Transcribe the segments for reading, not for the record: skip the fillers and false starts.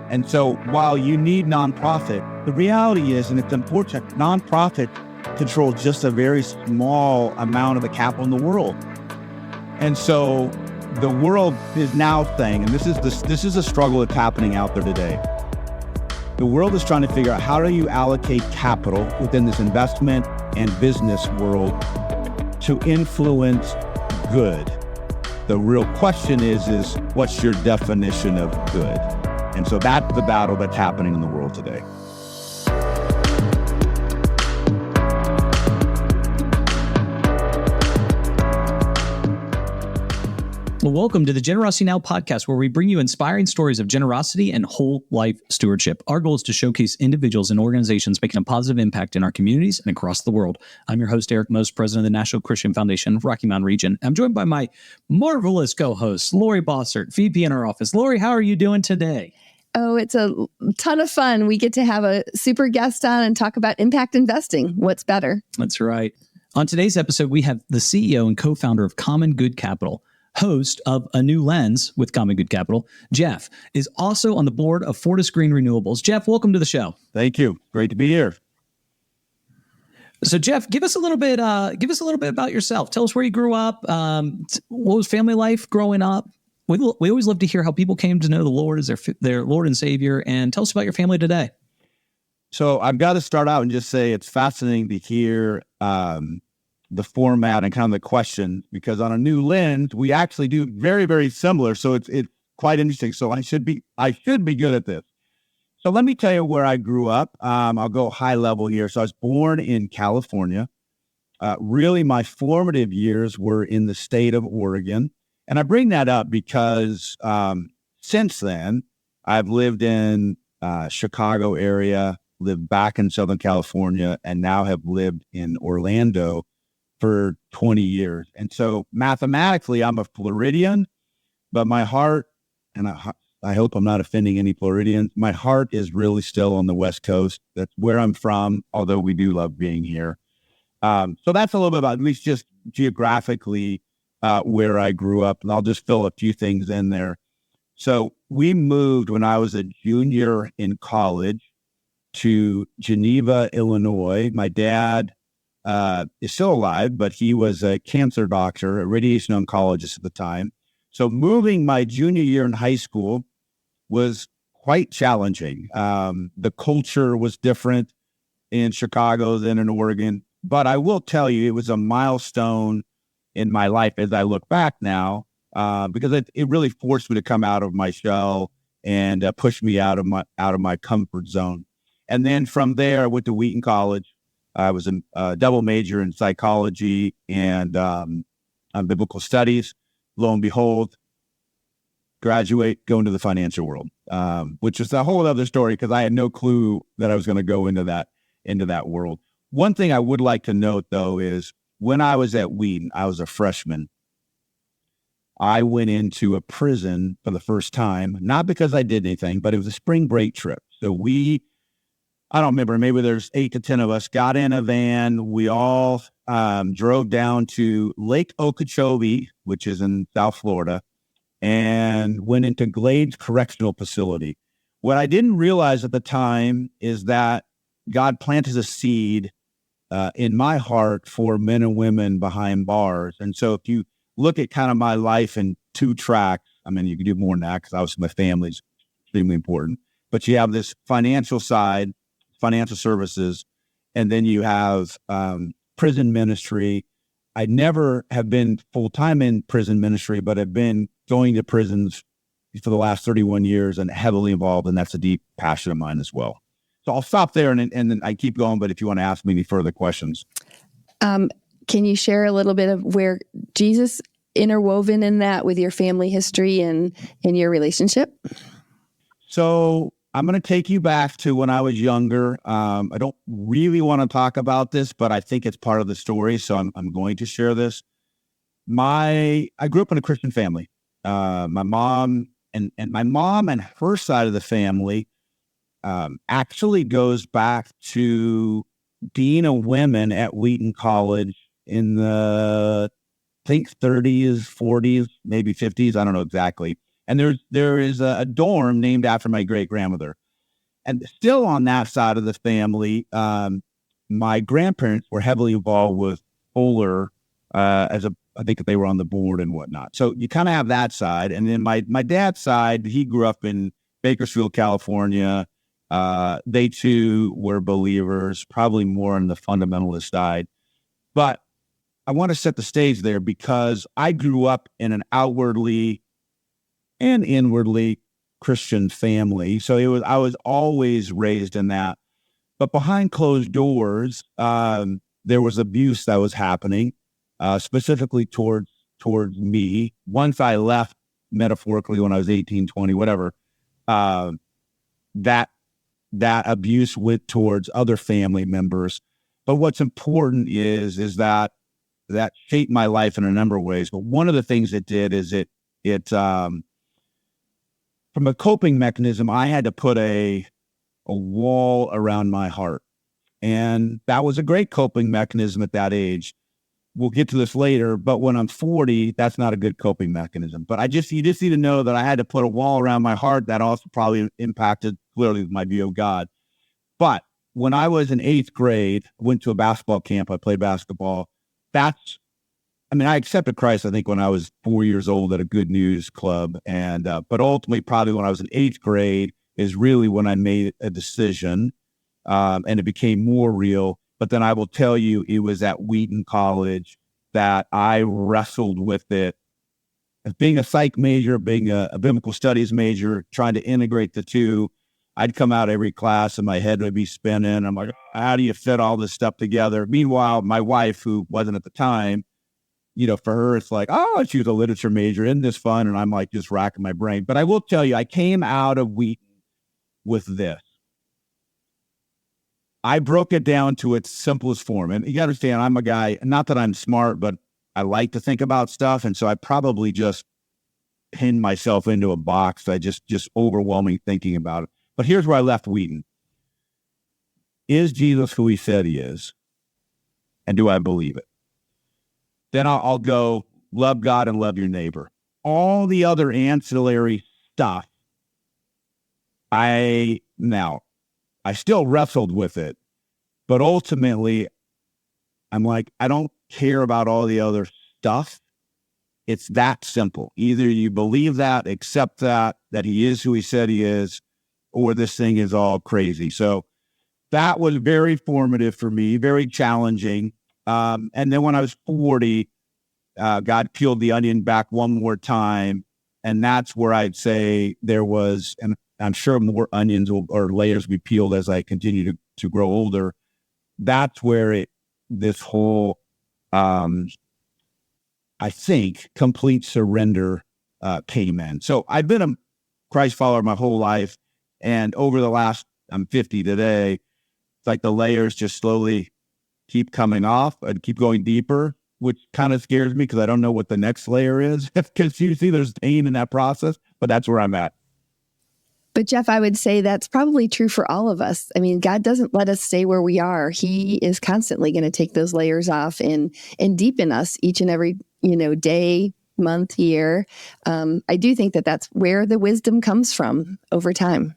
And so while you need nonprofit, the reality is, and it's unfortunate, nonprofit controls just a very small amount of the capital in the world. And so the world is now saying, and this is a struggle that's happening out there today. The world is trying to figure out, how do you allocate capital within this investment and business world to influence good? The real question is what's your definition of good? And so that's the battle that's happening in the world today. Well, welcome to the Generosity Now podcast, where we bring you inspiring stories of generosity and whole life stewardship. Our goal is to showcase individuals and organizations making a positive impact in our communities and across the world. I'm your host, Eric Most, president of the National Christian Foundation, Rocky Mountain Region. I'm joined by my marvelous co-host, Laurie Bossert, VP in our office. Laurie, how are you doing today? Oh, it's a ton of fun. We get to have a super guest on and talk about impact investing. What's better? That's right. On today's episode, we have the CEO and co-founder of Common Good Capital, host of A New Lens with Common Good Capital. Jeff is also on the board of Fortis Green Renewables. Jeff, welcome to the show. Thank you. Great to be here. So, Jeff, give us a little bit about yourself. Tell us where you grew up. What was family life growing up? We always love to hear how people came to know the Lord as their Lord and Savior. And tell us about your family today. So I've got to start out and just say it's fascinating to hear the format and kind of the question, because on A New Lens, we actually do very, very similar. So it's quite interesting. So I should be good at this. So let me tell you where I grew up. I'll go high level here. So I was born in California. Really, my formative years were in the state of Oregon. And I bring that up because since then, I've lived in Chicago area, lived back in Southern California, and now have lived in Orlando for 20 years. And so mathematically, I'm a Floridian, but my heart, and I hope I'm not offending any Floridians, my heart is really still on the West Coast. That's where I'm from, although we do love being here. So that's a little bit about, at least just geographically, where I grew up. And I'll just fill a few things in there. So we moved when I was a junior in college to Geneva, Illinois. My dad is still alive, but he was a cancer doctor, a radiation oncologist at the time. So moving my junior year in high school was quite challenging. The culture was different in Chicago than in Oregon, but I will tell you, it was a milestone in my life as I look back now, because it really forced me to come out of my shell and push me out of my comfort zone. And then from there, I went to Wheaton College. I was a double major in psychology and biblical studies. Lo and behold, graduate, go into the financial world, which is a whole other story because I had no clue that I was going to go into that world. One thing I would like to note, though, is when I was at Wheaton, I was a freshman. I went into a prison for the first time, not because I did anything, but it was a spring break trip. So I don't remember, maybe there's 8 to 10 of us, got in a van. We all drove down to Lake Okeechobee, which is in South Florida, and went into Glades Correctional Facility. What I didn't realize at the time is that God planted a seed in my heart for men and women behind bars. And so if you look at kind of my life in 2 tracks, I mean, you can do more than that because obviously my family's extremely important, but you have this financial side, financial services, and then you have prison ministry. I never have been full-time in prison ministry, but have been going to prisons for the last 31 years and heavily involved, and that's a deep passion of mine as well. So I'll stop there and then I keep going, but if you want to ask me any further questions. Can you share a little bit of where Jesus interwoven in that with your family history and in your relationship? So I'm going to take you back to when I was younger. I don't really want to talk about this, but I think it's part of the story. So I'm going to share this. I grew up in a Christian family. My mom and her side of the family actually goes back to Dean of Women at Wheaton College in the, I think 30s, 40s, maybe 50s. I don't know exactly. And there is a dorm named after my great grandmother. And still on that side of the family, my grandparents were heavily involved with Fuller I think they were on the board and whatnot. So you kind of have that side. And then my dad's side, he grew up in Bakersfield, California. They too were believers, probably more on the fundamentalist side. But I want to set the stage there because I grew up in an outwardly and inwardly Christian family. So I was always raised in that. But behind closed doors, there was abuse that was happening, specifically towards me. Once I left, metaphorically, when I was 18, 20, whatever, that abuse went towards other family members. But what's important is that shaped my life in a number of ways. But one of the things it did is it from a coping mechanism, I had to put a wall around my heart. And that was a great coping mechanism at that age. We'll get to this later, but when I'm 40, that's not a good coping mechanism. But you just need to know that I had to put a wall around my heart. That also probably impacted clearly my view of God. But when I was in 8th grade, I went to a basketball camp. I played basketball. I accepted Christ, I think, when I was 4 years old at a Good News Club. And but ultimately, probably when I was in 8th grade is really when I made a decision, and it became more real. But then I will tell you, it was at Wheaton College that I wrestled with it. As being a psych major, being a biblical studies major, trying to integrate the two, I'd come out every class and my head would be spinning. I'm like, how do you fit all this stuff together? Meanwhile, my wife, who wasn't at the time, for her, it's like, oh, she was a literature major. Isn't this fun? And I'm like just racking my brain. But I will tell you, I came out of Wheaton with this. I broke it down to its simplest form. And you got to understand, I'm a guy, not that I'm smart, but I like to think about stuff. And so I probably just pinned myself into a box. I just overwhelming thinking about it. But here's where I left Wheaton. Is Jesus who he said he is? And do I believe it? Then I'll go love God and love your neighbor. All the other ancillary stuff, I still wrestled with it, but ultimately I'm like, I don't care about all the other stuff. It's that simple. Either you believe that, accept that he is who he said he is, or this thing is all crazy. So that was very formative for me, very challenging. And then when I was 40, God peeled the onion back one more time. And that's where I'd say there was, and I'm sure more onions or layers be peeled as I continue to grow older. That's where this whole, I think, complete surrender came in. So I've been a Christ follower my whole life. And over the last, I'm 50 today, it's like the layers just slowly keep coming off and keep going deeper, which kind of scares me because I don't know what the next layer is. Because you see there's pain in that process, but that's where I'm at. But Jeff, I would say that's probably true for all of us. I mean, God doesn't let us stay where we are. He is constantly going to take those layers off and deepen us each and every, day, month, year. I do think that that's where the wisdom comes from over time.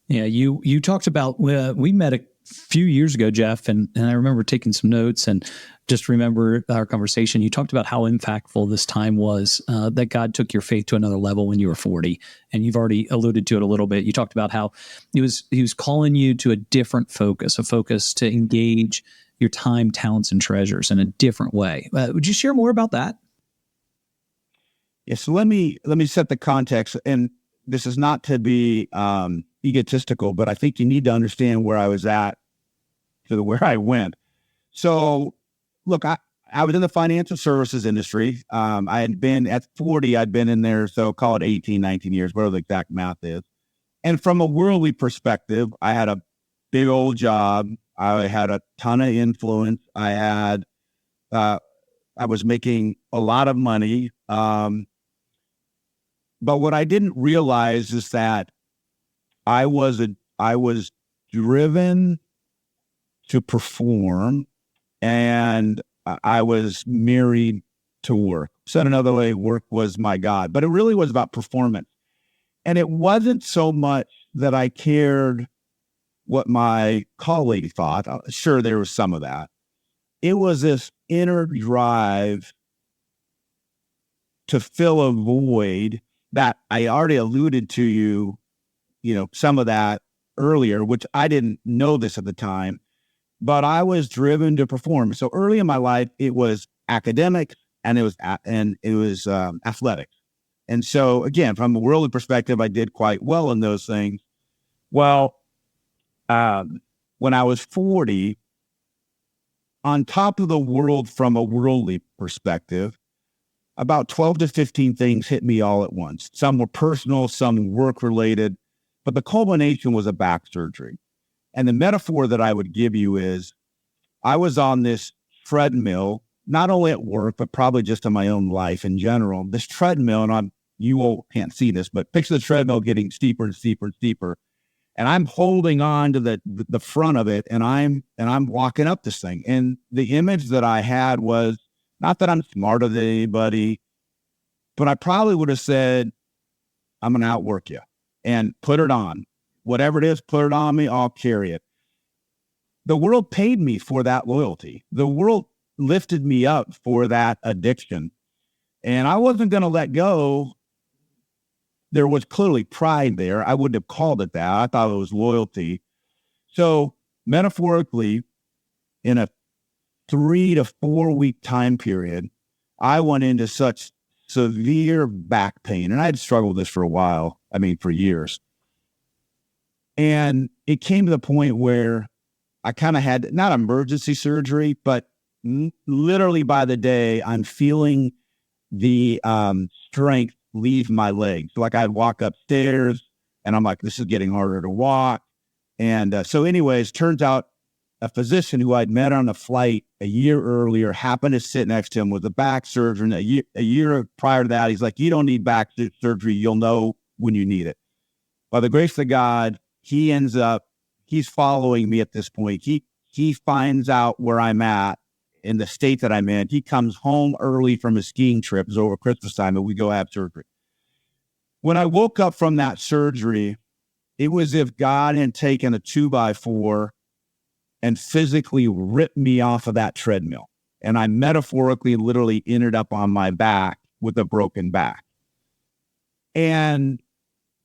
Yeah, you talked about, we met a few years ago, Jeff, and I remember taking some notes and just remember our conversation. You talked about how impactful this time was, that God took your faith to another level when you were 40. And you've already alluded to it a little bit. You talked about how he was calling you to a different focus, a focus to engage your time, talents, and treasures in a different way. Would you share more about that? Yeah, so let me set the context. And this is not to be egotistical, but I think you need to understand where I was at to where I went. So look, I was in the financial services industry. I had been at 40, I'd been in there, so call it 18, 19 years, whatever the exact math is. And from a worldly perspective, I had a big old job. I had a ton of influence. I was making a lot of money. But what I didn't realize is that I was driven to perform, and I was married to work. said another way, work was my God. But it really was about performance. And it wasn't so much that I cared what my colleague thought. Sure, there was some of that. It was this inner drive to fill a void that I already alluded to some of that earlier, which I didn't know this at the time, but I was driven to perform. So early in my life, it was academic and it was athletic. And so again, from a worldly perspective, I did quite well in those things. Well, when I was 40, on top of the world from a worldly perspective, about 12 to 15 things hit me all at once. Some were personal, some work related, but the culmination was a back surgery. And the metaphor that I would give you is I was on this treadmill, not only at work, but probably just in my own life in general. This treadmill, and you all can't see this, but picture the treadmill getting steeper and steeper and steeper. And I'm holding on to the front of it, and I'm walking up this thing. And the image that I had was not that I'm smarter than anybody, but I probably would have said, I'm going to outwork you and put it on. Whatever it is, put it on me, I'll carry it. The world paid me for that loyalty. The world lifted me up for that addiction. And I wasn't going to let go. There was clearly pride there. I wouldn't have called it that. I thought it was loyalty. So metaphorically, in a 3 to 4 week time period, I went into such severe back pain. And I'd struggled with this for a while. For years. And it came to the point where I kind of had not emergency surgery, but literally by the day, I'm feeling the strength leave my legs. Like I'd walk upstairs and I'm like, this is getting harder to walk. And so anyways, turns out a physician who I'd met on a flight a year earlier happened to sit next to him with a back surgeon. A year prior to that, he's like, you don't need back surgery. You'll know when you need it. By the grace of God, he's following me at this point. He finds out where I'm at in the state that I'm in. He comes home early from his skiing trip. It was over Christmas time, and we go have surgery. When I woke up from that surgery, it was as if God had taken a 2x4 and physically ripped me off of that treadmill. And I metaphorically, literally ended up on my back with a broken back. And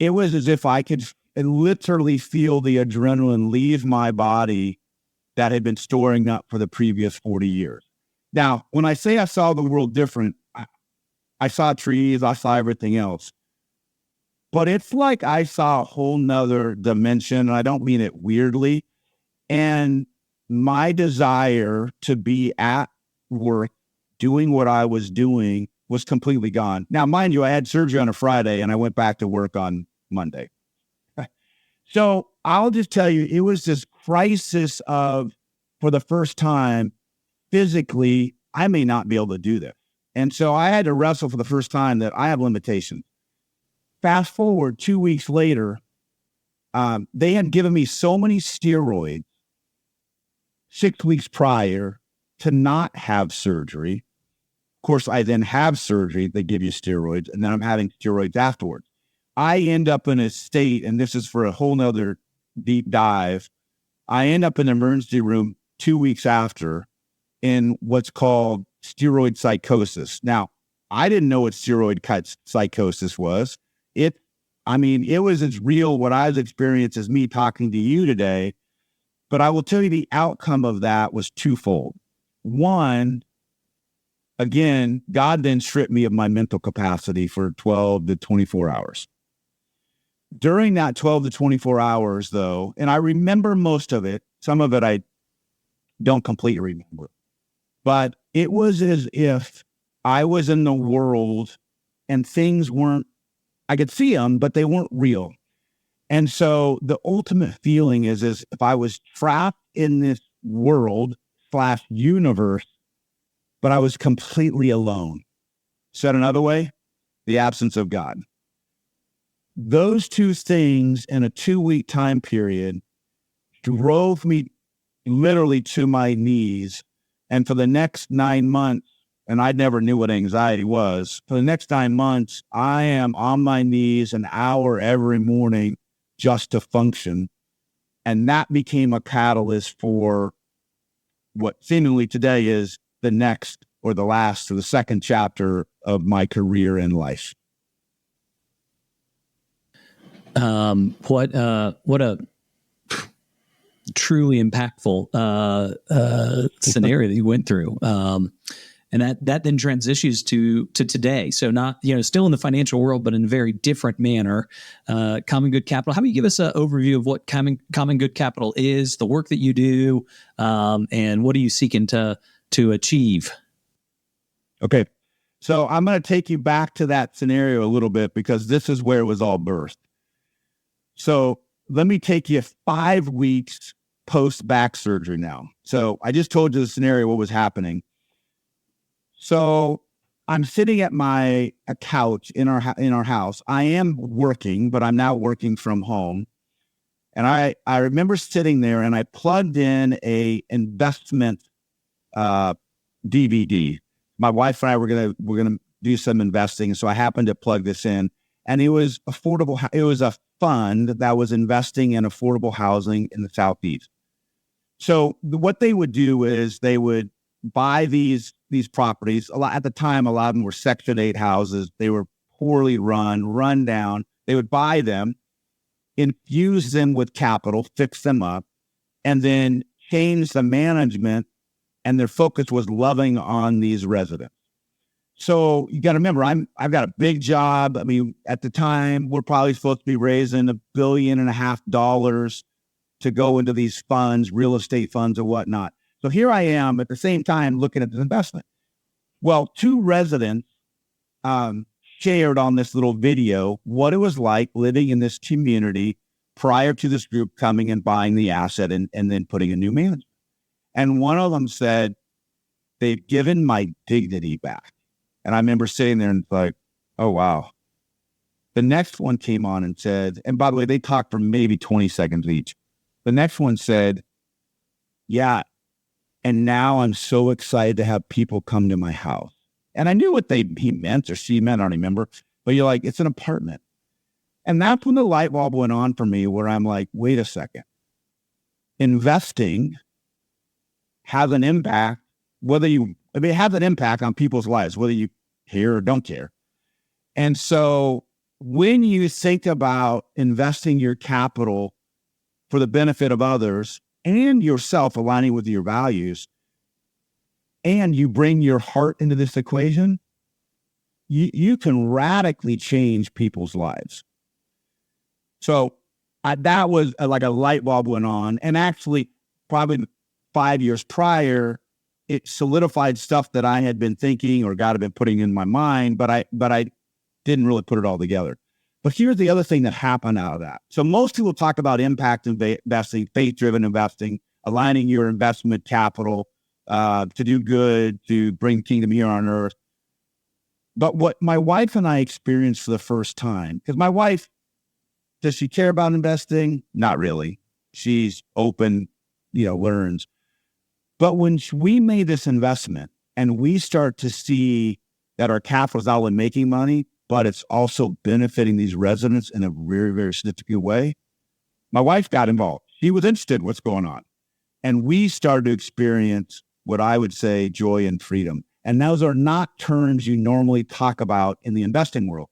it was as if I could literally feel the adrenaline leave my body that had been storing up for the previous 40 years. Now, when I say I saw the world different, I saw trees, I saw everything else. But it's like I saw a whole nother dimension, and I don't mean it weirdly. And my desire to be at work, doing what I was doing, was completely gone. Now, mind you, I had surgery on a Friday, and I went back to work on Monday. So I'll just tell you, it was this crisis of, for the first time, physically, I may not be able to do this. And so I had to wrestle for the first time that I have limitations. Fast forward 2 weeks later, they had given me so many steroids 6 weeks prior to not have surgery. Of course, I then have surgery. They give you steroids, and then I'm having steroids afterwards. I end up in a state, and this is for a whole nother deep dive. I end up in the emergency room 2 weeks after in what's called steroid psychosis. Now, I didn't know what steroid psychosis was. It was as real what I was experiencing as me talking to you today. But I will tell you the outcome of that was twofold. One, again, God then stripped me of my mental capacity for 12 to 24 hours. During that 12 to 24 hours, though, and I remember most of it, some of it I don't completely remember, but it was as if I was in the world and things weren't, I could see them, but they weren't real. And so the ultimate feeling is as if I was trapped in this world/universe, but I was completely alone. Said another way, the absence of God. Those two things in a 2 week time period drove me literally to my knees. And for the next 9 months, and I never knew what anxiety was. For the next 9 months, I am on my knees an hour every morning just to function. And that became a catalyst for what seemingly today is the next or the last or the second chapter of my career in life. What a truly impactful scenario that you went through. And that then transitions to today. So not, still in the financial world, but in a very different manner. Common Good Capital. How about you give us an overview of what Common Good Capital is, the work that you do, and what are you seeking to achieve? Okay. So I'm going to take you back to that scenario a little bit because this is where it was all birthed. So let me take you 5 weeks post back surgery now. So I just told you the scenario, what was happening. So I'm sitting at a couch in our house. I am working, but I'm now working from home. And I remember sitting there and I plugged in a investment DVD. My wife and I were gonna do some investing, so I happened to plug this in, and it was affordable. It was a fund that was investing in affordable housing in the Southeast. So what they would do is they would buy these properties. At the time, a lot of them were Section 8 houses. They were poorly run down. They would buy them, infuse them with capital, fix them up, and then change the management. And their focus was loving on these residents. So you got to remember, I've got a big job. I mean, at the time, we're probably supposed to be raising $1.5 billion to go into these funds, real estate funds or whatnot. So here I am at the same time looking at this investment. Well, 2 residents shared on this little video what it was like living in this community prior to this group coming and buying the asset and then putting a new management. And one of them said, they've given my dignity back. And I remember sitting there and like, oh, wow. The next one came on and said, and by the way, they talked for maybe 20 seconds each. The next one said, yeah, and now I'm so excited to have people come to my house. And I knew what he meant or she meant, I don't remember. But you're like, it's an apartment. And that's when the light bulb went on for me where I'm like, wait a second. Investing has an impact, it has an impact on people's lives, whether you care or don't care. And so when you think about investing your capital for the benefit of others and yourself aligning with your values, and you bring your heart into this equation, you can radically change people's lives. So that was like a light bulb went on. And actually, probably 5 years prior, it solidified stuff that I had been thinking or God had been putting in my mind, but I didn't really put it all together. But here's the other thing that happened out of that. So most people talk about impact investing, faith-driven investing, aligning your investment capital to do good, to bring kingdom here on earth. But what my wife and I experienced for the first time, because my wife, does she care about investing? Not really. She's open, learns. But when we made this investment and we start to see that our capital is not only making money, but it's also benefiting these residents in a very, very significant way, my wife got involved. She was interested in what's going on. And we started to experience what I would say joy and freedom. And those are not terms you normally talk about in the investing world.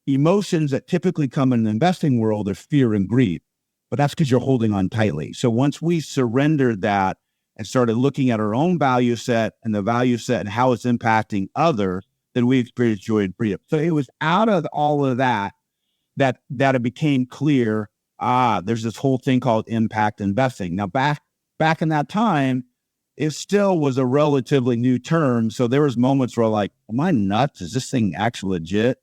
Emotions that typically come in the investing world are fear and greed, but that's because you're holding on tightly. So once we surrendered that and started looking at our own value set and the value set and how it's impacting others, then we experienced joy and freedom. So it was out of all of that it became clear, there's this whole thing called impact investing. Now, back in that time, it still was a relatively new term. So there was moments where like, am I nuts? Is this thing actually legit?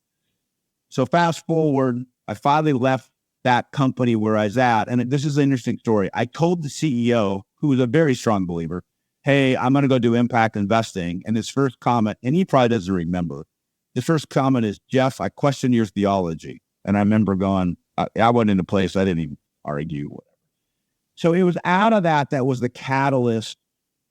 So fast forward, I finally left that company where I was at. And this is an interesting story. I told the CEO, who was a very strong believer, hey, I'm going to go do impact investing. And his first comment, and he probably doesn't remember, his first comment is, Jeff, I question your theology. And I remember going, I went into a place I didn't even argue, whatever. So it was out of that was the catalyst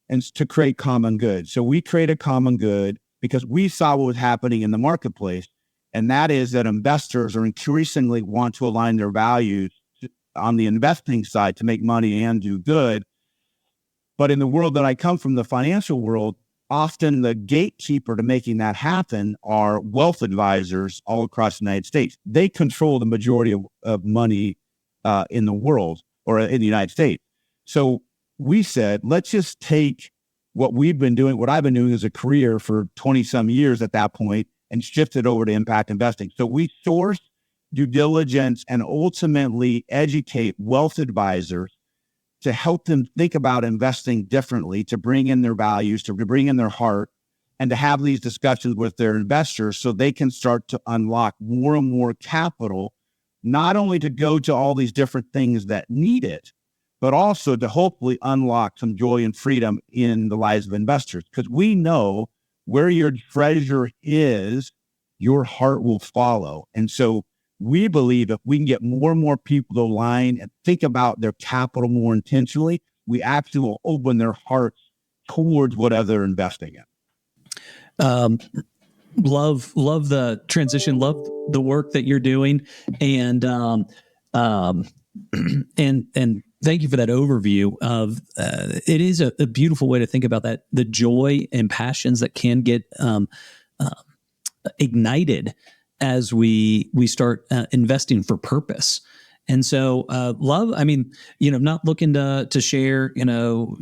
and to create Common Good. So we created Common Good. because we saw what was happening in the marketplace. And that is that investors are increasingly want to align their values on the investing side to make money and do good. But in the world that I come from, the financial world, often the gatekeeper to making that happen are wealth advisors all across the United States. They control the majority of money in the world or in the United States. So we said, let's just take what we've been doing, what I've been doing as a career for 20 some years at that point, and shift it over to impact investing. So we source, due diligence, and ultimately educate wealth advisors to help them think about investing differently, to bring in their values, to bring in their heart, and to have these discussions with their investors so they can start to unlock more and more capital, not only to go to all these different things that need it, but also to hopefully unlock some joy and freedom in the lives of investors. Because we know where your treasure is, your heart will follow. And so we believe if we can get more and more people to align and think about their capital more intentionally, we actually will open their hearts towards whatever they're investing in. Love the transition. Love the work that you're doing, and and thank you for that overview of. It is a beautiful way to think about that. The joy and passions that can get ignited as we start investing for purpose. And so love, I mean, not looking to share,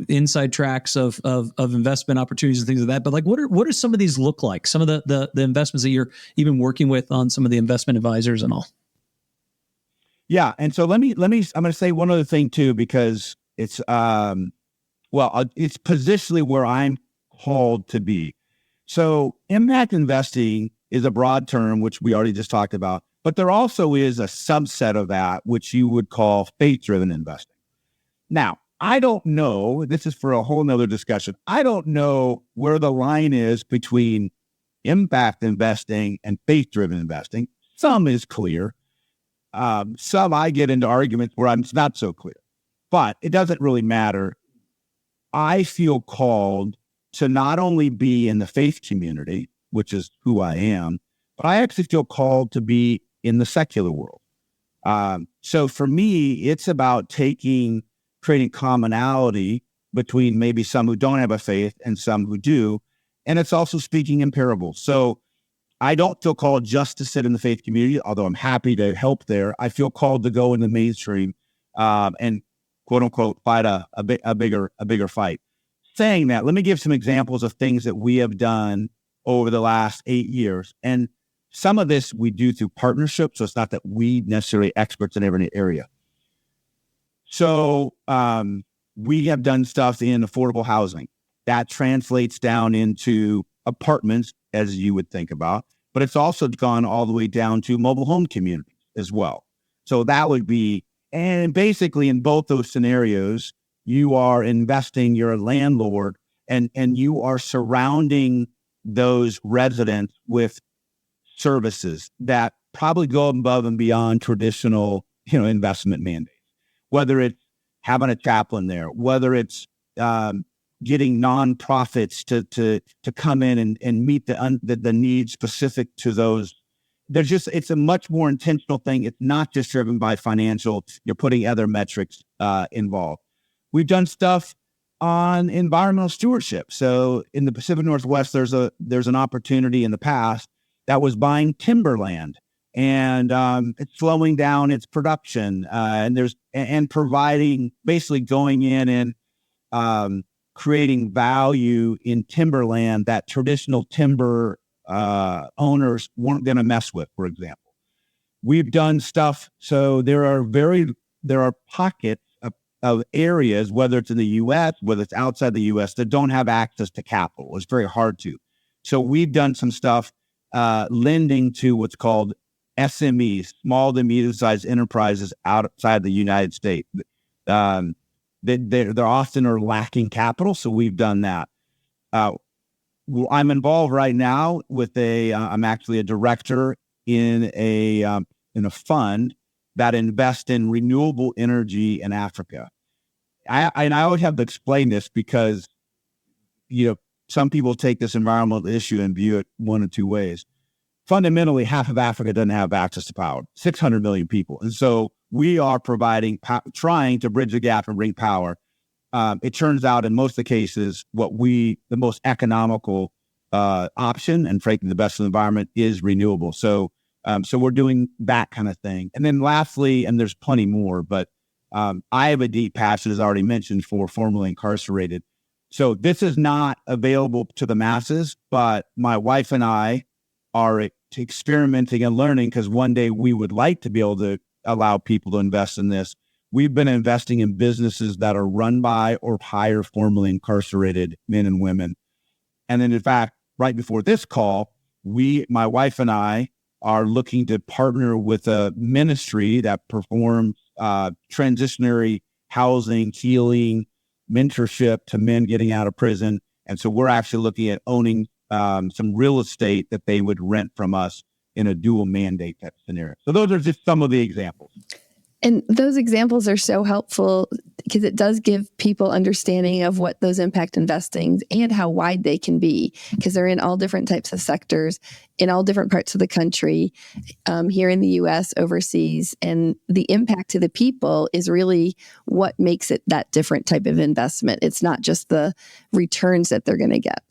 inside tracks of investment opportunities and things like that, but like, what are some of these look like? Some of the investments that you're even working with on some of the investment advisors and all. Yeah. And so I'm going to say one other thing too, because it's, it's positionally where I'm called to be. So impact investing is a broad term, which we already just talked about, but there also is a subset of that, which you would call faith-driven investing. Now, I don't know, this is for a whole nother discussion. I don't know where the line is between impact investing and faith-driven investing. Some is clear. Some I get into arguments where it's not so clear, but it doesn't really matter. I feel called to not only be in the faith community, which is who I am, but I actually feel called to be in the secular world. So for me, it's about creating commonality between maybe some who don't have a faith and some who do. And it's also speaking in parables. So I don't feel called just to sit in the faith community, although I'm happy to help there. I feel called to go in the mainstream and quote unquote fight a bigger fight. Saying that, let me give some examples of things that we have done over the last 8 years. And some of this we do through partnerships. So it's not that we necessarily experts in every area. So we have done stuff in affordable housing that translates down into apartments, as you would think about, but it's also gone all the way down to mobile home communities as well. So that would be, and basically in both those scenarios, you are investing, you're a landlord, and you are surrounding those residents with services that probably go above and beyond traditional, investment mandates. Whether it's having a chaplain there, whether it's getting nonprofits to come in and meet the needs specific to those. It's a much more intentional thing. It's not just driven by financial. You're putting other metrics involved. We've done stuff on environmental stewardship. So in the Pacific Northwest, there's an opportunity in the past that was buying timberland, and it's slowing down its production, and providing, basically going in and creating value in timberland that traditional timber owners weren't going to mess with, for example. We've done stuff. So there are pockets of areas, whether it's in the U.S., whether it's outside the U.S., that don't have access to capital. It's very hard to. So we've done some stuff lending to what's called SMEs, small to medium-sized enterprises outside the United States. They're often are lacking capital, so we've done that. I'm involved right now with I'm actually a director in a fund that invests in renewable energy in Africa. I always have to explain this because, some people take this environmental issue and view it one of two ways. Fundamentally, half of Africa doesn't have access to power, 600 million people. And so we are trying to bridge the gap and bring power. It turns out in most of the cases, the most economical option, and frankly, the best for the environment, is renewable. So we're doing that kind of thing. And then lastly, and there's plenty more, but I have a deep passion, as I already mentioned, for formerly incarcerated. So this is not available to the masses, but my wife and I are experimenting and learning, because one day we would like to be able to allow people to invest in this. We've been investing in businesses that are run by or hire formerly incarcerated men and women. And then, in fact, right before this call, my wife and I are looking to partner with a ministry that performs transitionary housing, healing, mentorship to men getting out of prison. And so we're actually looking at owning some real estate that they would rent from us in a dual mandate type scenario. So those are just some of the examples. And those examples are so helpful because it does give people understanding of what those impact investings and how wide they can be, because they're in all different types of sectors in all different parts of the country, here in the U.S., overseas. And the impact to the people is really what makes it that different type of investment. It's not just the returns that they're going to get.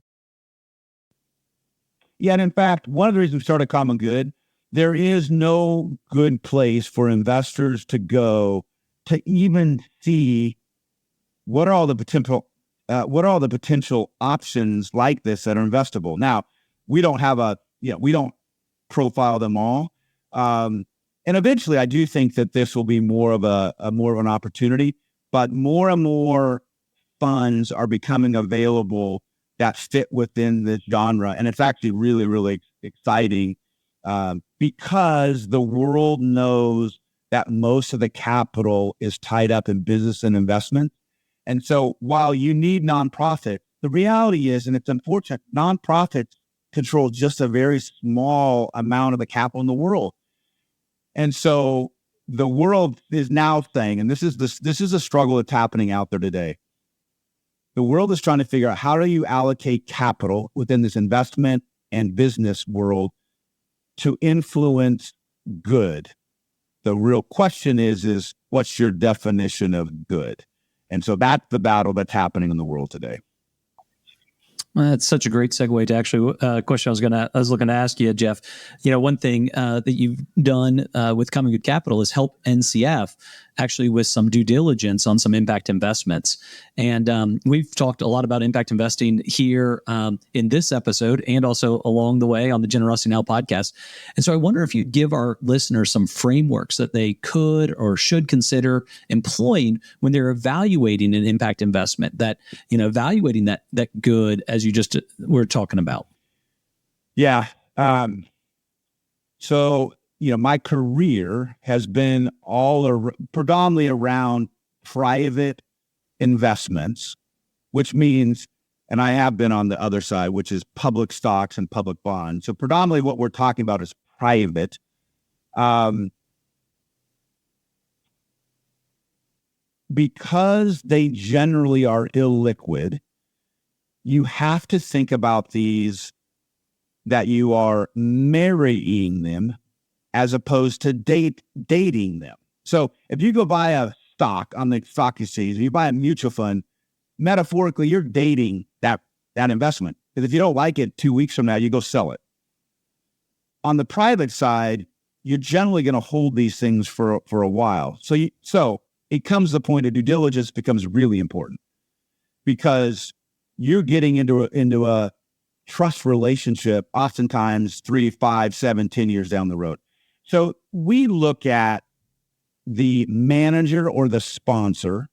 Yeah, and in fact, one of the reasons we started Common Good, there is no good place for investors to go to even see what are all the potential options like this that are investable. Now, we don't profile them all, and eventually, I do think that this will be more of an opportunity. But more and more funds are becoming available that fit within this genre, and it's actually really, really exciting. Because the world knows that most of the capital is tied up in business and investment. And so while you need nonprofit, the reality is, and it's unfortunate, nonprofits control just a very small amount of the capital in the world. And so the world is now saying, and this is a struggle that's happening out there today. The world is trying to figure out, how do you allocate capital within this investment and business world to influence good? The real question is what's your definition of good? And so that's the battle that's happening in the world today. Well, that's such a great segue to actually a question I was looking to ask you, Jeff. One thing that you've done with Common Good Capital is help NCF actually with some due diligence on some impact investments. And we've talked a lot about impact investing here in this episode and also along the way on the Generosity Now podcast. And so I wonder if you'd give our listeners some frameworks that they could or should consider employing when they're evaluating an impact investment, that, evaluating that good, as you just were talking about. Yeah. So, my career has been predominantly around private investments, which means, and I have been on the other side, which is public stocks and public bonds. So predominantly what we're talking about is private. Because they generally are illiquid, you have to think about these, that you are marrying them as opposed to dating them. So if you go buy a stock on the stock exchange, you buy a mutual fund, metaphorically, you're dating that investment. Because if you don't like it 2 weeks from now, you go sell it. On the private side, you're generally going to hold these things for a while. So it comes to the point of due diligence becomes really important, because you're getting into a trust relationship, oftentimes 3, 5, 7, 10 years down the road. So we look at the manager or the sponsor.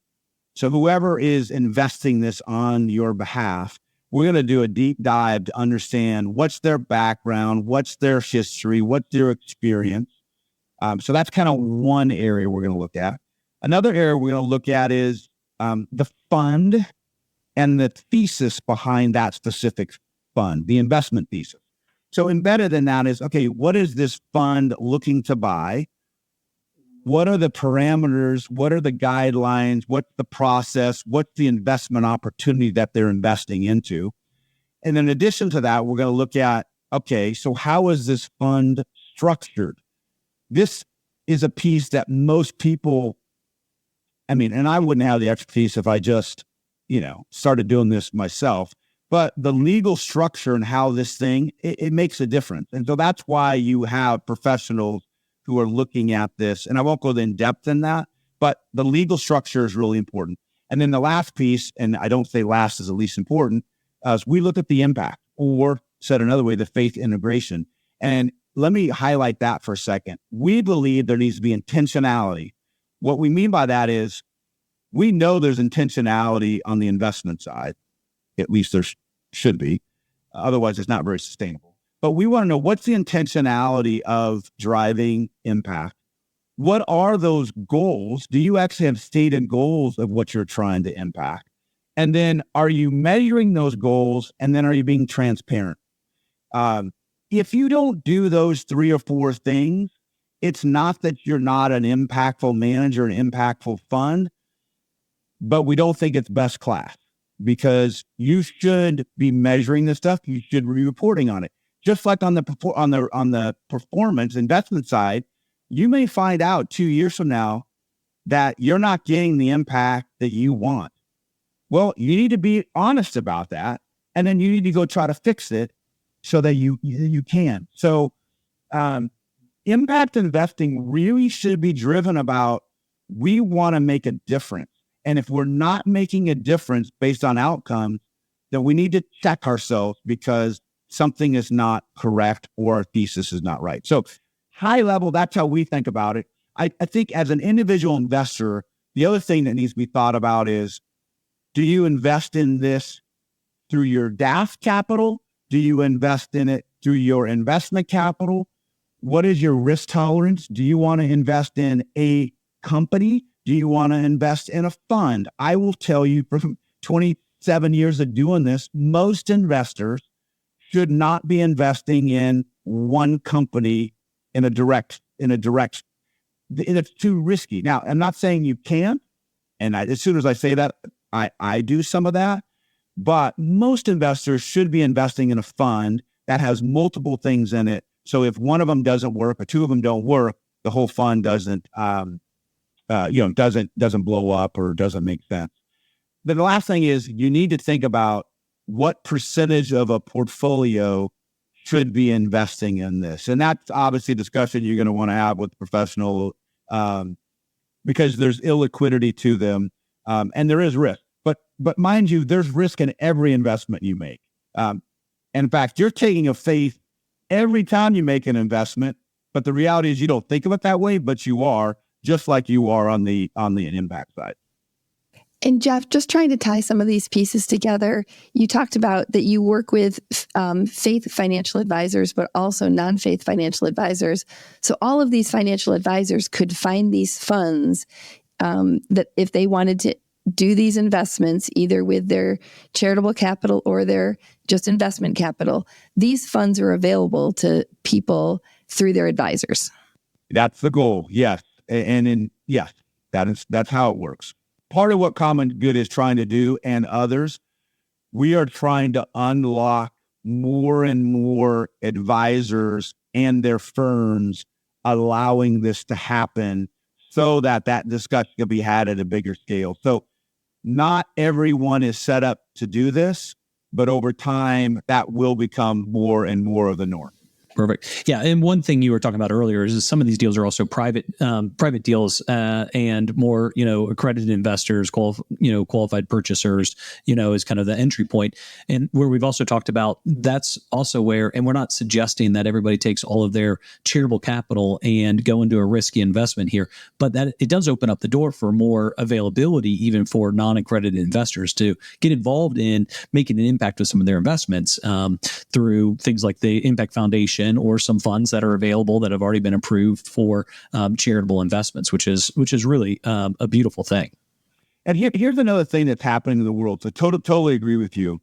So whoever is investing this on your behalf, we're going to do a deep dive to understand what's their background, what's their history, what's their experience. So that's kind of one area we're going to look at. Another area we're going to look at is the fund and the thesis behind that specific fund, the investment thesis. So embedded in that is, okay, what is this fund looking to buy? What are the parameters? What are the guidelines? What's the process? What's the investment opportunity that they're investing into? And in addition to that, we're going to look at, okay, so how is this fund structured? This is a piece that most people, and I wouldn't have the expertise if I just, started doing this myself, but the legal structure and how this thing, it makes a difference. And so that's why you have professionals who are looking at this. And I won't go in depth in that, but the legal structure is really important. And then the last piece, and I don't say last is the least important, is we look at the impact, or said another way, the faith integration. And let me highlight that for a second. We believe there needs to be intentionality. What we mean by that is we know there's intentionality on the investment side. At least there should be. Otherwise, it's not very sustainable. But we want to know, what's the intentionality of driving impact? What are those goals? Do you actually have stated goals of what you're trying to impact? And then are you measuring those goals? And then are you being transparent? If you don't do those 3 or 4 things, it's not that you're not an impactful manager, an impactful fund, but we don't think it's best class, because you should be measuring this stuff. You should be reporting on it. Just like on the performance investment side, you may find out 2 years from now that you're not getting the impact that you want. Well, you need to be honest about that, and then you need to go try to fix it so that you can. So impact investing really should be driven about, we want to make a difference. And if we're not making a difference based on outcomes, then we need to check ourselves, because something is not correct or our thesis is not right. So high level, that's how we think about it. I think as an individual investor, the other thing that needs to be thought about is, do you invest in this through your DAF capital? Do you invest in it through your investment capital? What is your risk tolerance? Do you want to invest in a company? Do you want to invest in a fund? I will tell you, from 27 years of doing this, most investors should not be investing in one company in a direct. It's too risky. Now, I'm not saying you can't. And as soon as I say that, I do some of that. But most investors should be investing in a fund that has multiple things in it. So if one of them doesn't work or 2 of them don't work, the whole fund doesn't blow up or doesn't make sense. But the last thing is, you need to think about what percentage of a portfolio should be investing in this. And that's obviously a discussion you're going to want to have with professional, because there's illiquidity to them, and there is risk. But mind you, there's risk in every investment you make. And in fact, you're taking a faith every time you make an investment, but the reality is you don't think of it that way, but you are, just like you are on the impact side. And Jeff, just trying to tie some of these pieces together, you talked about that you work with faith financial advisors, but also non-faith financial advisors. So all of these financial advisors could find these funds that if they wanted to do these investments, either with their charitable capital or their just investment capital, these funds are available to people through their advisors. That's the goal. Yes. Yes, that's how it works. Part of what Common Good is trying to do, and others, we are trying to unlock more and more advisors and their firms allowing this to happen, so that discussion can be had at a bigger scale. So not everyone is set up to do this, but over time that will become more and more of the norm. Perfect. Yeah, and one thing you were talking about earlier is some of these deals are also private deals, and more accredited investors, qualified purchasers, is kind of the entry point. And where we've also talked about, that's also where, and we're not suggesting that everybody takes all of their charitable capital and go into a risky investment here, but that it does open up the door for more availability even for non-accredited investors to get involved in making an impact with some of their investments through things like the Impact Foundation, or some funds that are available that have already been approved for charitable investments, which is really a beautiful thing. And here's another thing that's happening in the world. So totally agree with you.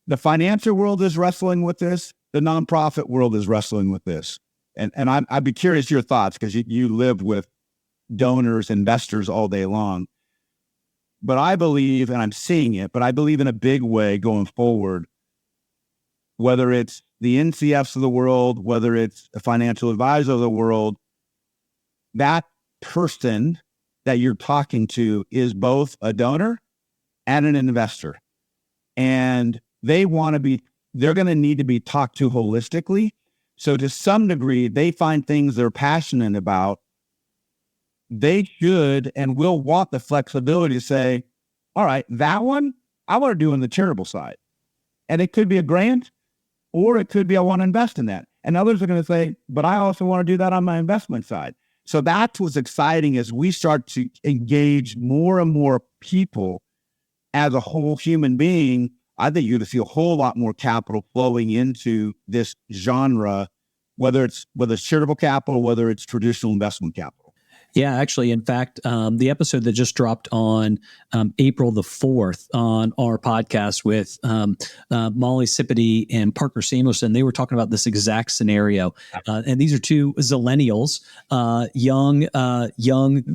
The financial world is wrestling with this. The nonprofit world is wrestling with this. And I'd be curious your thoughts, because you live with donors, investors all day long. But I believe, and I'm seeing it, but I believe in a big way going forward, whether it's the NCFs of the world, whether it's a financial advisor of the world, that person that you're talking to is both a donor and an investor. And they're going to need to be talked to holistically. So to some degree, they find things they're passionate about. They should and will want the flexibility to say, all right, that one, I want to do on the charitable side. And it could be a grant, or it could be, I want to invest in that. And others are going to say, but I also want to do that on my investment side. So that's what's exciting as we start to engage more and more people as a whole human being. I think you're going to see a whole lot more capital flowing into this genre, whether it's charitable capital, whether it's traditional investment capital. Yeah, actually, in fact, the episode that just dropped on April the 4th on our podcast with Molly Sipity and Parker Samuelson, they were talking about this exact scenario. And these are two zillennials, young,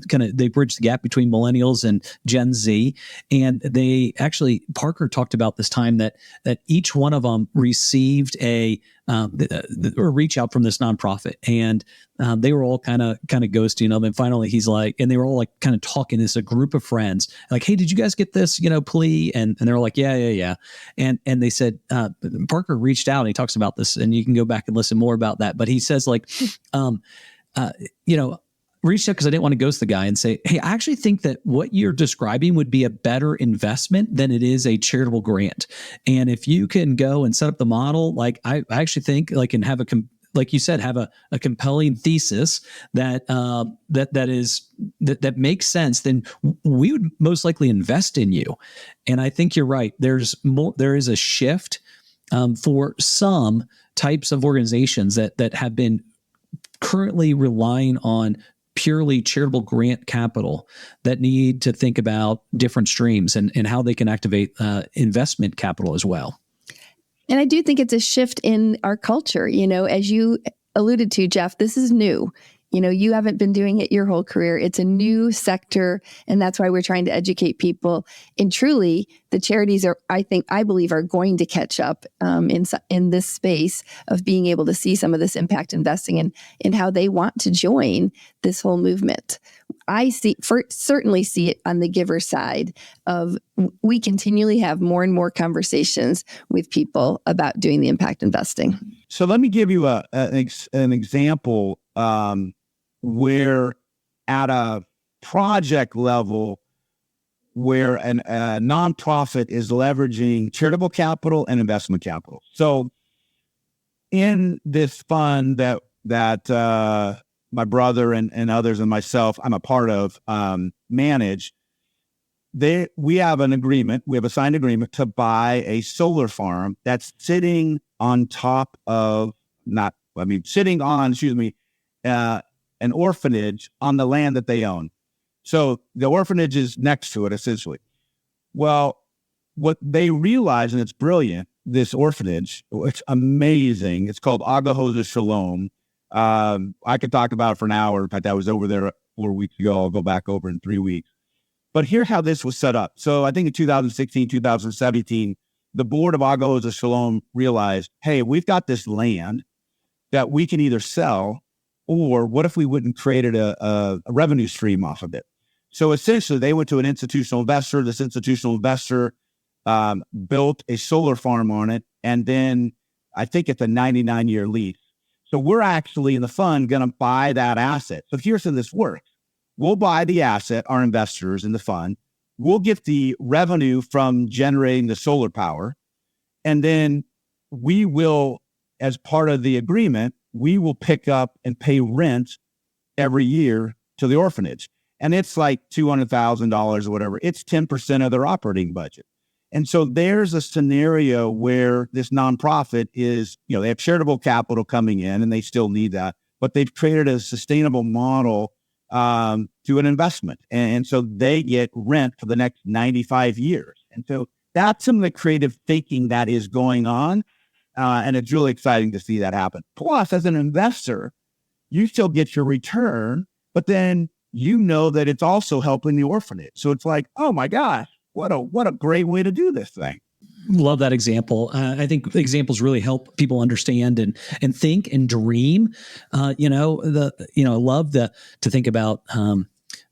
kind of, they bridge the gap between millennials and Gen Z. And they actually, Parker talked about this time that each one of them received a reach out from this nonprofit, and they were all kind of ghosting them. And finally he's like, and they were all like kind of talking as a group of friends, like, hey, did you guys get this, plea? And they're like, yeah. And they said, Parker reached out and he talks about this, and you can go back and listen more about that. But he says like, reached out because I didn't want to ghost the guy and say, hey, I actually think that what you're describing would be a better investment than it is a charitable grant. And if you can go and set up the model, like I actually think like, and have like you said, have a compelling thesis that makes sense, then we would most likely invest in you. And I think you're right. There is a shift for some types of organizations that have been currently relying on purely charitable grant capital that need to think about different streams and how they can activate investment capital as well. And I do think it's a shift in our culture. As you alluded to, Jeff, this is new. You haven't been doing it your whole career. It's a new sector, and that's why we're trying to educate people. And truly, the charities I believe are going to catch up in this space of being able to see some of this impact investing and how they want to join this whole movement. I certainly see it on the giver side of we continually have more and more conversations with people about doing the impact investing. So let me give you an example where at a project level, where a nonprofit is leveraging charitable capital and investment capital. So in this fund that my brother and others and myself, I'm a part of, manage, we have an agreement, we have a signed agreement to buy a solar farm that's sitting on top of, an orphanage on the land that they own. So the orphanage is next to it, essentially. Well, what they realize, and it's brilliant, this orphanage, it's amazing. It's called Agahosa Shalom. I could talk about it for an hour. In fact, I was over there 4 weeks ago. I'll go back over in 3 weeks. But here's how this was set up. So I think in 2016, 2017, the board of Agahosa Shalom realized, hey, we've got this land that we can either sell, or what if we wouldn't created a revenue stream off of it? So essentially, they went to an institutional investor. This institutional investor built a solar farm on it, and then I think it's a 99-year lease. So we're actually in the fund going to buy that asset. So here's how this works. We'll buy the asset, our investors in the fund. We'll get the revenue from generating the solar power. And then we will, as part of the agreement, we will pick up and pay rent every year to the orphanage. And it's like $200,000 or whatever. It's 10% of their operating budget. And so there's a scenario where this nonprofit is, they have charitable capital coming in and they still need that, but they've created a sustainable model to an investment. And so they get rent for the next 95 years. And so that's some of the creative thinking that is going on. And it's really exciting to see that happen. Plus, as an investor, you still get your return, but then you know that it's also helping the orphanage. So it's like, oh my gosh, what a great way to do this thing. Love that example. I think examples really help people understand and think and dream. Love to think about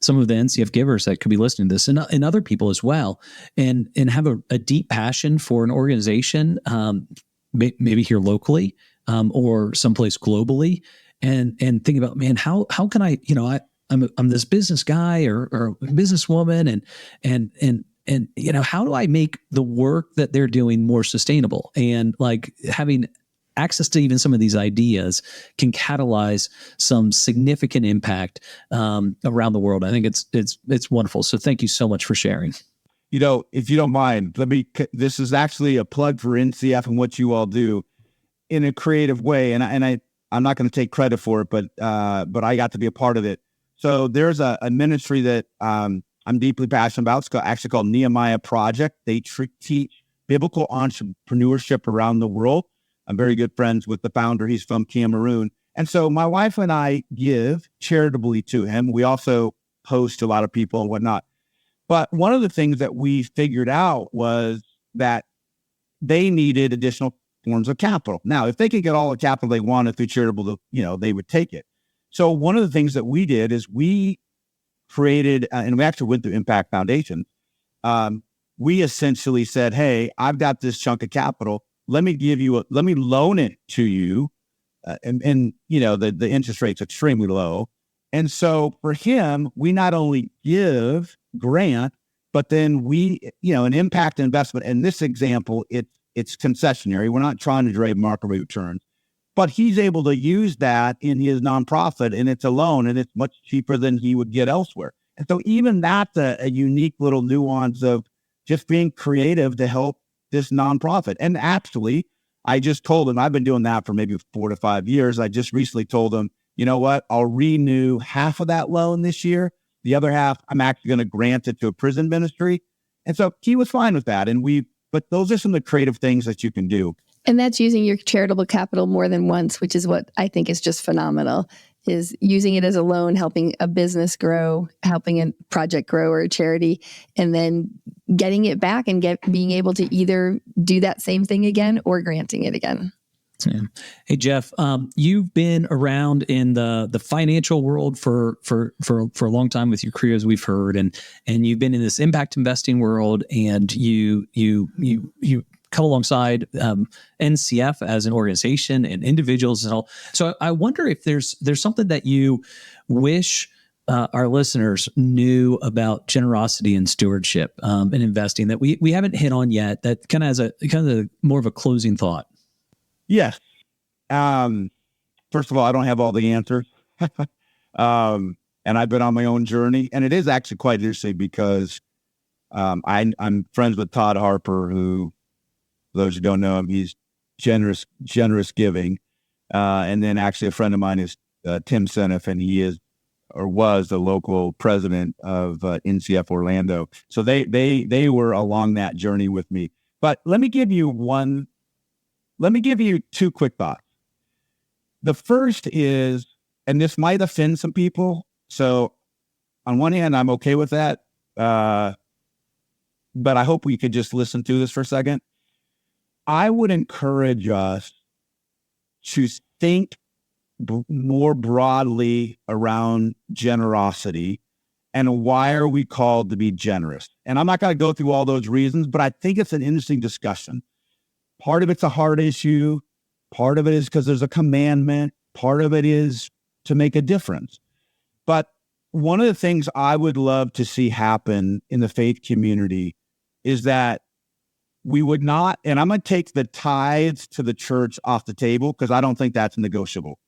some of the NCF givers that could be listening to this, and other people as well, and have a deep passion for an organization, maybe here locally or someplace globally, and think about, man, how can I, I'm this business guy or businesswoman, and how do I make the work that they're doing more sustainable? And like having access to even some of these ideas can catalyze some significant impact around the world. I think it's wonderful. So thank you so much for sharing. If you don't mind, this is actually a plug for NCF and what you all do in a creative way. And I'm not going to take credit for it, but I got to be a part of it. So there's a ministry that I'm deeply passionate about. It's actually called Nehemiah Project. They teach biblical entrepreneurship around the world. I'm very good friends with the founder. He's from Cameroon. And so my wife and I give charitably to him. We also host a lot of people and whatnot. But one of the things that we figured out was that they needed additional forms of capital. Now, if they could get all the capital they wanted through charitable, they would take it. So one of the things that we did is we created, and we actually went through Impact Foundation. We essentially said, hey, I've got this chunk of capital. Let me loan it to you. And the interest rate's extremely low. And so for him, we not only give grant, but then we, an impact investment. In this example, it's concessionary. We're not trying to drive market returns, but he's able to use that in his nonprofit, and it's a loan, and it's much cheaper than he would get elsewhere. And so even that's a unique little nuance of just being creative to help this nonprofit. And actually, I just told him, I've been doing that for maybe 4 to 5 years. I just recently told him, you know what, I'll renew half of that loan this year. The other half, I'm actually going to grant it to a prison ministry. And so he was fine with that. But those are some of the creative things that you can do. And that's using your charitable capital more than once, which is what I think is just phenomenal, is using it as a loan, helping a business grow, helping a project grow or a charity, and then getting it back and being able to either do that same thing again or granting it again. Yeah. Hey, Jeff, you've been around in the financial world for a long time with your career, as we've heard, and you've been in this impact investing world, and you come alongside NCF as an organization and individuals and all. So I wonder if there's something that you wish our listeners knew about generosity and stewardship and investing that we haven't hit on yet, that kind of more of a closing thought. Yes. First of all, I don't have all the answers. And I've been on my own journey, and it is actually quite interesting because I'm friends with Todd Harper, who, for those who don't know him, he's generous giving. And then actually a friend of mine is Tim Seneff, and he is or was the local president of NCF Orlando. So they were along that journey with me. But let me give you two quick thoughts. The first is, and this might offend some people, so on one hand, I'm okay with that, but I hope we could just listen to this for a second. I would encourage us to think more broadly around generosity and why are we called to be generous. And I'm not going to go through all those reasons, but I think it's an interesting discussion. Part of it's a hard issue. Part of it is because there's a commandment. Part of it is to make a difference. But one of the things I would love to see happen in the faith community is that we would not, and I'm going to take the tithes to the church off the table because I don't think that's negotiable.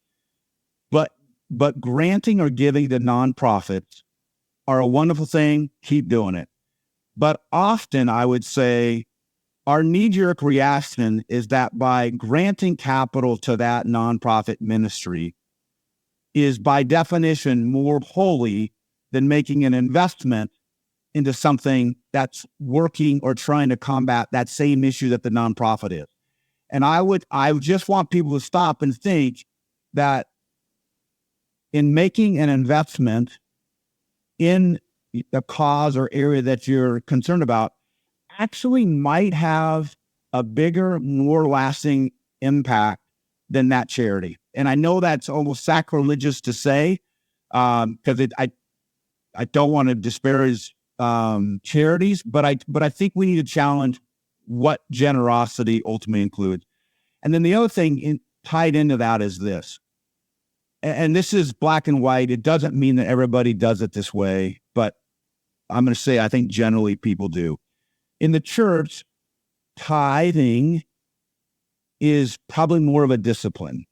But granting or giving to nonprofits are a wonderful thing. Keep doing it. But often I would say our knee-jerk reaction is that by granting capital to that nonprofit ministry is by definition more holy than making an investment into something that's working or trying to combat that same issue that the nonprofit is. And I just want people to stop and think that in making an investment in the cause or area that you're concerned about actually might have a bigger, more lasting impact than that charity. And I know that's almost sacrilegious to say, because I don't want to disparage charities, but I think we need to challenge what generosity ultimately includes. And then the other thing tied into that is this, and this is black and white. It doesn't mean that everybody does it this way, but I'm going to say I think generally people do. In the church, tithing is probably more of a discipline.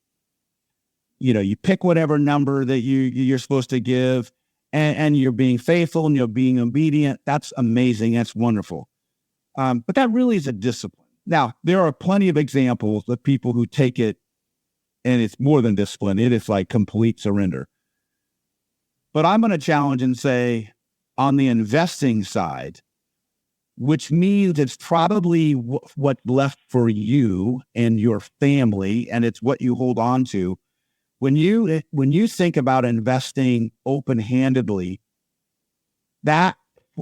You pick whatever number that you're supposed to give, and you're being faithful and you're being obedient. That's amazing. That's wonderful. But that really is a discipline. Now, there are plenty of examples of people who take it and it's more than discipline. It is like complete surrender. But I'm going to challenge and say on the investing side, which means it's probably what's left for you and your family, and it's what you hold on to. When you think about investing open-handedly, that,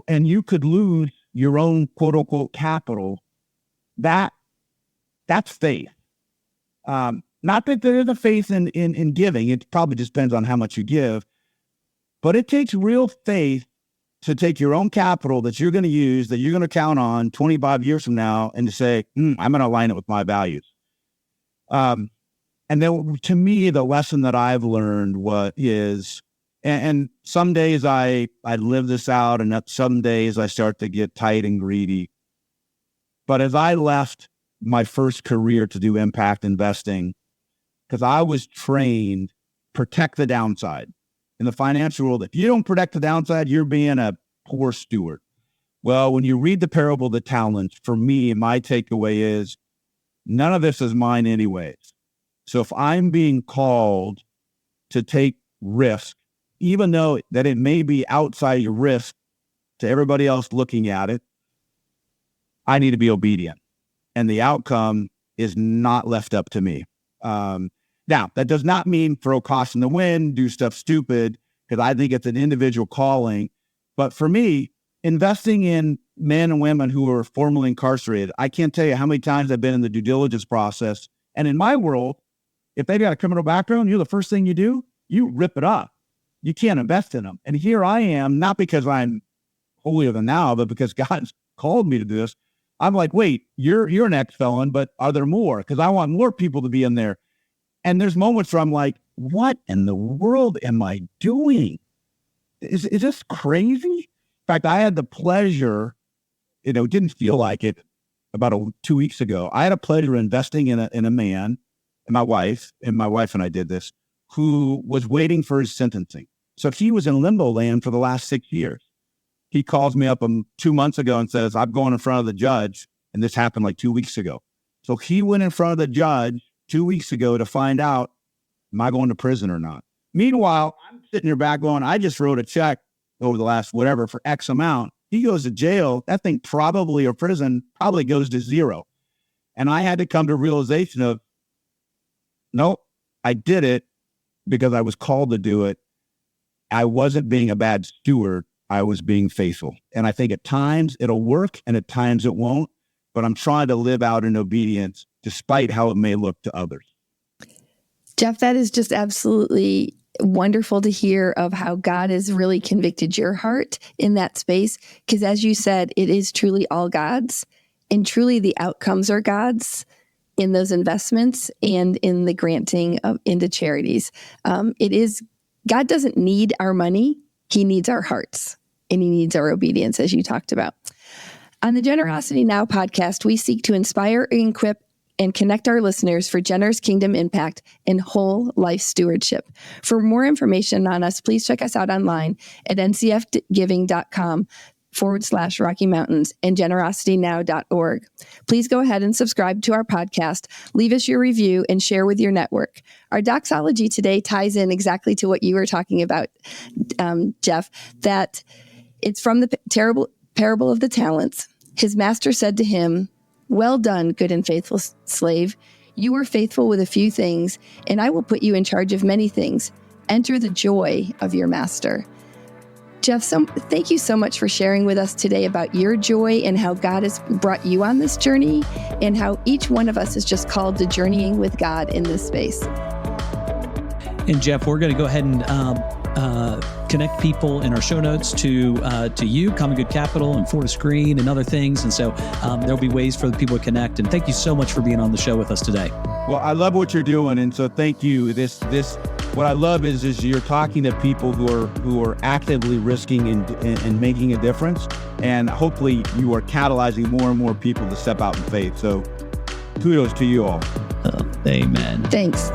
and you could lose your own quote unquote capital, that's faith. Not that there is a faith in giving. It probably just depends on how much you give, but it takes real faith to take your own capital that you're going to use, that you're going to count on 25 years from now, and to say, I'm going to align it with my values. And then to me, the lesson that I've learned is, and some days I live this out, and some days I start to get tight and greedy. But as I left my first career to do impact investing, because I was trained, protect the downside. In the financial world, if you don't protect the downside, you're being a poor steward. Well, when you read the parable of the talents, for me, my takeaway is none of this is mine anyways. So if I'm being called to take risk, even though that it may be outside your risk to everybody else looking at it, I need to be obedient. And the outcome is not left up to me. Now, that does not mean throw caution to the wind, do stuff stupid, because I think it's an individual calling. But for me, investing in men and women who are formerly incarcerated, I can't tell you how many times I've been in the due diligence process. And in my world, if they've got a criminal background, the first thing you do, you rip it up. You can't invest in them. And here I am, not because I'm holier than thou, but because God's called me to do this. I'm like, wait, you're an ex-felon, but are there more? Because I want more people to be in there. And there's moments where I'm like, what in the world am I doing? Is this crazy? In fact, I had the pleasure, it didn't feel like it about 2 weeks ago. I had a pleasure investing in a man, and my wife and I did this, who was waiting for his sentencing. So he was in limbo land for the last 6 years. He calls me up 2 months ago and says, I'm going in front of the judge. And this happened like 2 weeks ago. So he went in front of the judge 2 weeks ago to find out, am I going to prison or not? Meanwhile, I'm sitting here back going, I just wrote a check over the last whatever for X amount. He goes to jail. That thing probably, or prison, probably goes to zero. And I had to come to a realization of, nope, I did it because I was called to do it. I wasn't being a bad steward. I was being faithful. And I think at times it'll work and at times it won't, but I'm trying to live out in obedience despite how it may look to others. Jeff, that is just absolutely wonderful to hear of how God has really convicted your heart in that space. Because as you said, it is truly all God's, and truly the outcomes are God's in those investments and in the granting into charities. God doesn't need our money. He needs our hearts, and he needs our obedience, as you talked about. On the Generosity Now podcast, we seek to inspire, equip, and connect our listeners for generous kingdom impact and whole life stewardship. For more information on us, please check us out online at ncfgiving.com/Rocky Mountains and generositynow.org. Please go ahead and subscribe to our podcast, leave us your review, and share with your network. Our doxology today ties in exactly to what you were talking about, Jeff, that it's from the parable of the talents. His master said to him, "Well done, good and faithful slave. You were faithful with a few things, and I will put you in charge of many things. Enter the joy of your master." Jeff, thank you so much for sharing with us today about your joy and how God has brought you on this journey and how each one of us is just called to journeying with God in this space. And Jeff, we're going to go ahead and connect people in our show notes to you, Common Good Capital, and Fortis Green, and other things. And so there'll be ways for the people to connect. And thank you so much for being on the show with us today. Well, I love what you're doing, and so thank you. What I love is you're talking to people who are actively risking and making a difference, and hopefully you are catalyzing more and more people to step out in faith. So kudos to you all. Amen. Thanks.